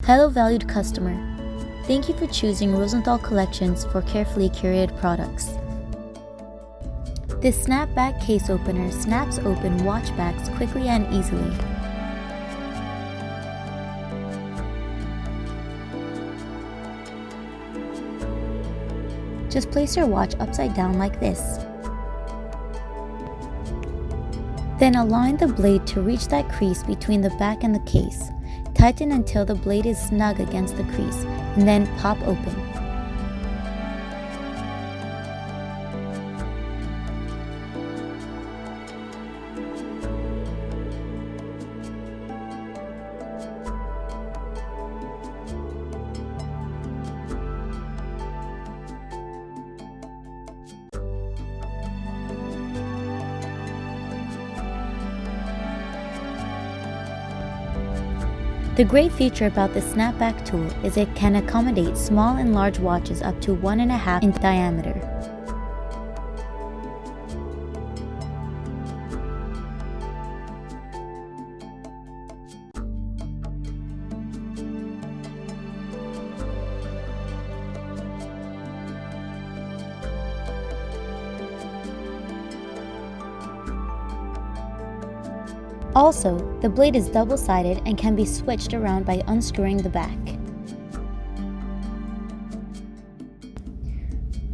Hello valued customer. Thank you for choosing Rosenthal Collections for carefully curated products. This snapback case opener snaps open watch backs quickly and easily. Just place your watch upside down like this. Then align the blade to reach that crease between the back and the case. Tighten until the blade is snug against the crease, and then pop open. The great feature about the snapback tool is it can accommodate small and large watches up to 1.5 in diameter. Also, the blade is double-sided and can be switched around by unscrewing the back.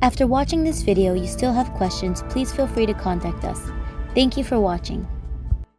After watching this video, you still have questions, please feel free to contact us. Thank you for watching.